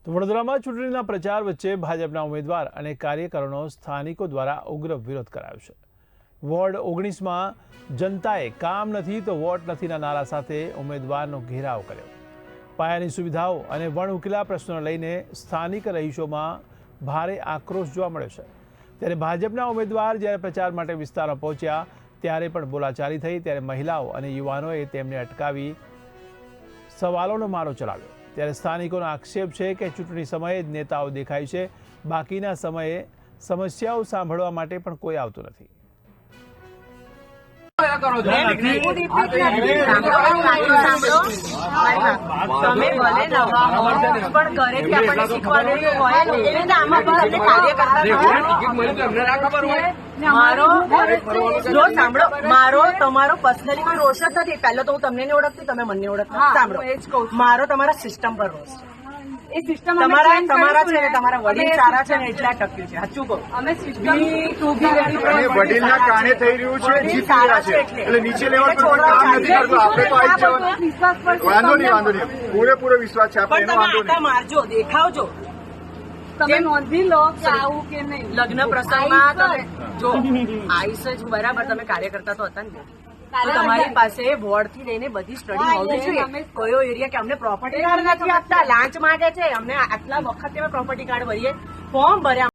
તો વડોદરામાં ચૂંટણીના પ્રચાર વચ્ચે ભાજપના ઉમેદવાર અને કાર્યકરોનો સ્થાનિકો દ્વારા ઉગ્ર વિરોધ કરાયો છે। વોર્ડ 19માં જનતાએ કામ નથી તો વોટ નથીના નારા સાથે ઉમેદવારનો ઘેરાવ કર્યો। પાયાની સુવિધાઓ અને વણ ઉકેલા પ્રશ્નોને લઈને સ્થાનિક રહીશોમાં ભારે આક્રોશ જોવા મળ્યો છે। ત્યારે ભાજપના ઉમેદવાર જ્યારે પ્રચાર માટે વિસ્તારમાં પહોંચ્યા ત્યારે પણ બોલાચાલી થઈ। ત્યારે મહિલાઓ અને યુવાનોએ તેમને અટકાવી સવાલોનો મારો ચલાવ્યો। ત્યારે સ્થાનિકોનો આક્ષેપ છે કે ચૂંટણી સમયે જ નેતાઓ દેખાય છે, બાકીના સમયે સમસ્યાઓ સાંભળવા માટે પણ કોઈ આવતું નથી। તમે ભલે નવા હો પણ ઘરેથી આપણને શીખવાનું હોય ને એવી રીતે આમાં પણ તમને કાર્ય કરતા મારો જો સાંભળો, મારો તમારો પર્સનલી કોઈ રોષ જ નથી। પહેલો તો હું તમને નહીં ઓળખતી, તમે મને નહીં ઓળખતા। સાંભળો, મારો તમારા સિસ્ટમ પર રોષ છે। એ સિસ્ટમ તમારા છે ને, તમારા વડીલ સારા છે ને એટલા ટક્યું છે। સાચું કહો, અમે વડીલના કારણે થઈ રહ્યું છે, જીતી રહ્યા છે એટલે નીચે લેવલ પર કોઈ કામ નથી કરતું। આપણે તો આવી જવાનું, વાંધો નહીં, પૂરેપૂરો વિશ્વાસ છે આપણે, પણ તમે આટા મારજો, દેખાવજો, તમે નોંધી લો કે આવું કે નહીં। લગ્ન પ્રસંગમાં તમે જો આઈસ જ બરાબર, તમે કાર્યકર્તા તો હતા ને, તો તમારી પાસે વોર્ડ થી લઈને બધી સ્ટડી હોવી જોઈએ। કયો એરિયા કે અમને પ્રોપર્ટી કાર્ડ નથી આપતા, લાંચ માંગે છે, અમને આટલા વખત પ્રોપર્ટી કાર્ડ ભરીએ, ફોર્મ ભર્યા।